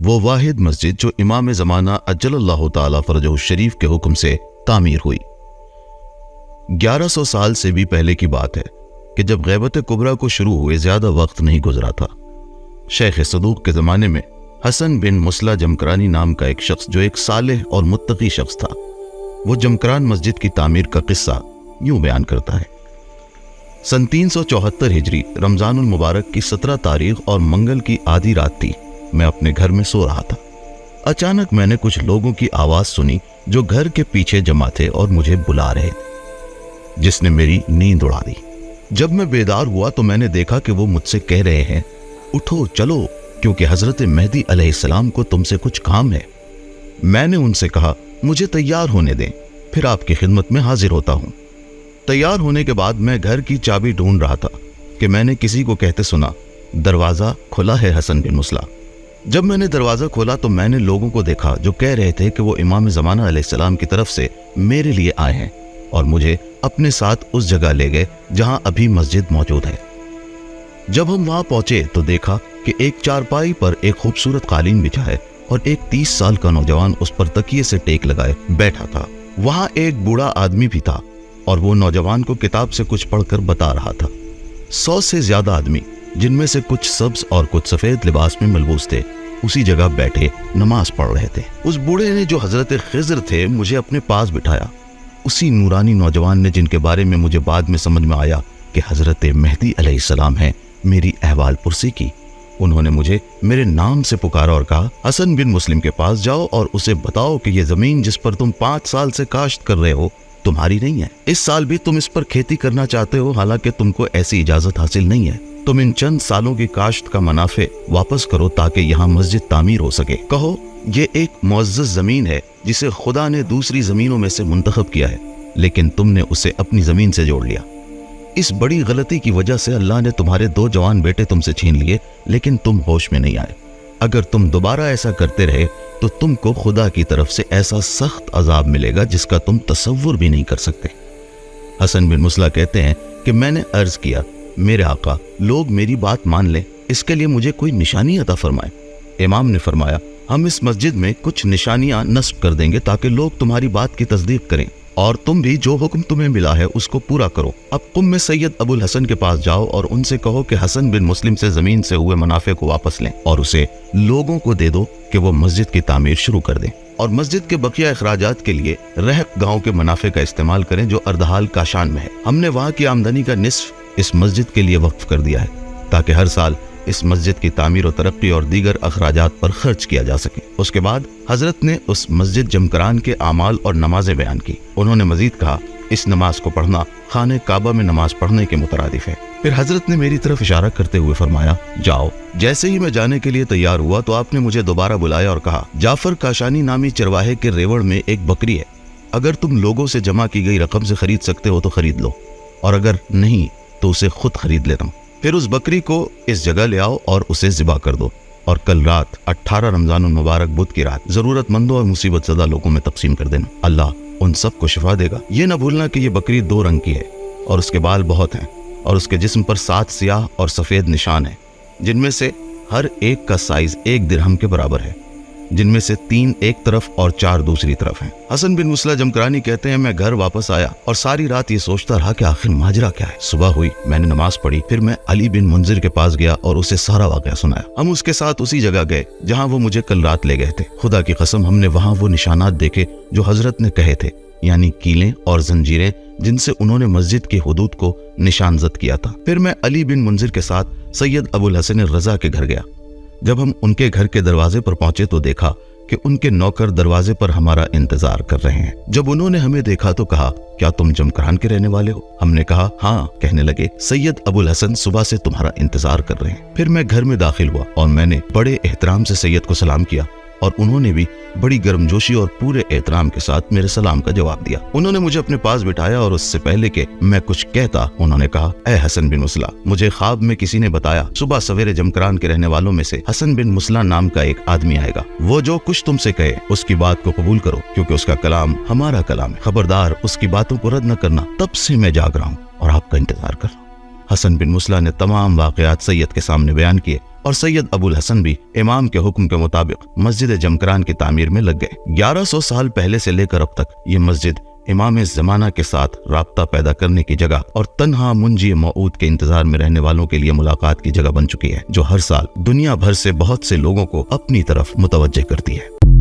وہ واحد مسجد جو امام زمانہ اجل اللہ تعالی فرجہ شریف کے حکم سے تعمیر ہوئی۔ 1100 سال سے بھی پہلے کی بات ہے کہ جب غیبت کبریٰ کو شروع ہوئے زیادہ وقت نہیں گزرا تھا۔ شیخ صدوق کے زمانے میں حسن بن مسلح جمکرانی نام کا ایک شخص جو ایک صالح اور متقی شخص تھا، وہ جمکران مسجد کی تعمیر کا قصہ یوں بیان کرتا ہے۔ سن 374 ہجری رمضان المبارک کی 17 تاریخ اور منگل کی آدھی رات تھی۔ میں اپنے گھر میں سو رہا تھا۔ اچانک میں نے کچھ لوگوں کی آواز سنی جو گھر کے پیچھے جمع تھے اور مجھے بلا رہے تھے، جس نے میری نیند اڑا دی۔ جب میں بیدار ہوا تو میں نے دیکھا کہ وہ مجھ سے کہہ رہے ہیں، اٹھو چلو، کیونکہ حضرت مہدی علیہ السلام کو تم سے کچھ کام ہے۔ میں نے ان سے کہا، مجھے تیار ہونے دیں، پھر آپ کی خدمت میں حاضر ہوتا ہوں۔ تیار ہونے کے بعد میں گھر کی چابی ڈھونڈ رہا تھا کہ میں نے کسی کو کہتے سنا، دروازہ کھلا ہے حسن بن مسلح۔ جب میں نے دروازہ کھولا تو میں نے لوگوں کو دیکھا جو کہہ رہے تھے کہ وہ امام زمانہ علیہ السلام کی طرف سے میرے لیے آئے ہیں اور مجھے اپنے ساتھ اس جگہ لے گئے جہاں ابھی مسجد موجود ہے۔ جب ہم وہاں پہنچے تو دیکھا کہ ایک چارپائی پر ایک خوبصورت قالین بچھا ہے اور ایک 30 سال کا نوجوان اس پر تکیے سے ٹیک لگائے بیٹھا تھا۔ وہاں ایک بوڑھا آدمی بھی تھا اور وہ نوجوان کو کتاب سے کچھ پڑھ کر بتا رہا تھا۔ 100 سے زیادہ آدمی، جن میں سے کچھ سبز اور کچھ سفید لباس میں ملبوس تھے، اسی جگہ بیٹھے نماز پڑھ رہے تھے۔ اس بوڑھے نے جو حضرت خضر تھے مجھے اپنے پاس بٹھایا۔ اسی نورانی نوجوان نے جن کے بارے میں مجھے بعد میں سمجھ میں آیا کہ حضرت مہدی علیہ السلام ہیں، میری احوال پرسی کی۔ انہوں نے مجھے میرے نام سے پکارا اور کہا، حسن بن مسلم کے پاس جاؤ اور اسے بتاؤ کہ یہ زمین جس پر تم 5 سال سے کاشت کر رہے ہو تمہاری نہیں ہے۔ اس سال بھی تم اس پر کھیتی کرنا چاہتے ہو، حالانکہ تم کو ایسی اجازت حاصل نہیں ہے۔ تم ان چند سالوں کی کاشت کا منافع واپس کرو تاکہ یہاں مسجد تعمیر ہو سکے۔ کہو یہ ایک معزز زمین ہے جسے خدا نے دوسری زمینوں میں سے منتخب کیا ہے، لیکن تم نے اسے اپنی زمین سے جوڑ لیا۔ اس بڑی غلطی کی وجہ سے اللہ نے تمہارے 2 جوان بیٹے تم سے چھین لیے، لیکن تم ہوش میں نہیں آئے۔ اگر تم دوبارہ ایسا کرتے رہے تو تم کو خدا کی طرف سے ایسا سخت عذاب ملے گا جس کا تم تصور بھی نہیں کر سکتے۔ حسن بن مسلح کہتے ہیں کہ میں نے عرض کیا، میرے آقا، لوگ میری بات مان لیں، اس کے لیے مجھے کوئی نشانی عطا فرمائے۔ امام نے فرمایا، ہم اس مسجد میں کچھ نشانیاں نصب کر دیں گے تاکہ لوگ تمہاری بات کی تصدیق کریں، اور تم بھی جو حکم تمہیں ملا ہے اس کو پورا کرو۔ اب قم میں سید ابو الحسن کے پاس جاؤ اور ان سے کہو کہ حسن بن مسلم سے زمین سے ہوئے منافع کو واپس لیں اور اسے لوگوں کو دے دو کہ وہ مسجد کی تعمیر شروع کر دیں، اور مسجد کے بقیہ اخراجات کے لیے رحق گاؤں کے منافع کا استعمال کریں جو اردحال کاشان میں ہے۔ ہم نے وہاں کی آمدنی کا نصف اس مسجد کے لیے وقف کر دیا ہے تاکہ ہر سال اس مسجد کی تعمیر و ترقی اور دیگر اخراجات پر خرچ کیا جا سکے۔ اس کے بعد حضرت نے اس مسجد جمکران کے اعمال اور نمازیں بیان کی۔ انہوں نے مزید کہا، اس نماز کو پڑھنا خانہ کعبہ میں نماز پڑھنے کے مترادف ہے۔ پھر حضرت نے میری طرف اشارہ کرتے ہوئے فرمایا، جاؤ۔ جیسے ہی میں جانے کے لیے تیار ہوا تو آپ نے مجھے دوبارہ بلایا اور کہا، جعفر کاشانی نامی چرواہے کے ریوڑ میں ایک بکری ہے، اگر تم لوگوں سے جمع کی گئی رقم سے خرید سکتے ہو تو خرید لو، اور اگر نہیں تو اسے خود خرید لیتا ہوں۔ پھر اس بکری کو اس جگہ لے آؤ اور اسے ذبح کر دو، اور کل رات 18 رمضان المبارک بدھ کی رات ضرورت مندوں اور مصیبت زدہ لوگوں میں تقسیم کر دینا، اللہ ان سب کو شفا دے گا۔ یہ نہ بھولنا کہ یہ بکری 2 رنگ کی ہے اور اس کے بال بہت ہیں، اور اس کے جسم پر 7 سیاہ اور سفید نشان ہیں، جن میں سے ہر ایک کا سائز 1 درہم کے برابر ہے، جن میں سے 3 ایک طرف اور 4 دوسری طرف ہیں۔ حسن بن مسلح جمکرانی کہتے ہیں، میں گھر واپس آیا اور ساری رات یہ سوچتا رہا کہ آخر ماجرا کیا ہے۔ صبح ہوئی، میں نے نماز پڑھی، پھر میں علی بن منذر کے پاس گیا اور اسے سارا واقعہ سنایا۔ ہم اس کے ساتھ اسی جگہ گئے جہاں وہ مجھے کل رات لے گئے تھے۔ خدا کی قسم ہم نے وہاں وہ نشانات دیکھے جو حضرت نے کہے تھے، یعنی کیلیں اور زنجیریں جن سے انہوں نے مسجد کی حدود کو نشان زد کیا تھا۔ پھر میں علی بن منذر کے ساتھ سید ابو الحسن رضا کے گھر گیا۔ جب ہم ان کے گھر کے دروازے پر پہنچے تو دیکھا کہ ان کے نوکر دروازے پر ہمارا انتظار کر رہے ہیں۔ جب انہوں نے ہمیں دیکھا تو کہا، کیا تم جمکران کے رہنے والے ہو؟ ہم نے کہا ہاں۔ کہنے لگے، سید ابو الحسن صبح سے تمہارا انتظار کر رہے ہیں۔ پھر میں گھر میں داخل ہوا اور میں نے بڑے احترام سے سید کو سلام کیا، اور انہوں نے بھی بڑی گرمجوشی اور پورے احترام کے ساتھ میرے سلام کا جواب دیا۔ انہوں نے مجھے اپنے پاس بٹھایا اور اس سے پہلے کہ میں کچھ کہتا انہوں نے کہا، اے حسن بن مسلح، مجھے خواب میں کسی نے بتایا صبح سویرے جمکران کے رہنے والوں میں سے حسن بن مسلح نام کا ایک آدمی آئے گا، وہ جو کچھ تم سے کہے اس کی بات کو قبول کرو، کیونکہ اس کا کلام ہمارا کلام ہے، خبردار اس کی باتوں کو رد نہ کرنا۔ تب سے میں جاگ رہا ہوں اور آپ کا انتظار کر رہا ہوں۔ حسن بن مسلح نے تمام واقعات سید کے سامنے بیان کیے اور سید ابو الحسن بھی امام کے حکم کے مطابق مسجد جمکران کی تعمیر میں لگ گئے۔ 1100 سال پہلے سے لے کر اب تک یہ مسجد امام زمانہ کے ساتھ رابطہ پیدا کرنے کی جگہ اور تنہا منجی موعود کے انتظار میں رہنے والوں کے لیے ملاقات کی جگہ بن چکی ہے، جو ہر سال دنیا بھر سے بہت سے لوگوں کو اپنی طرف متوجہ کرتی ہے۔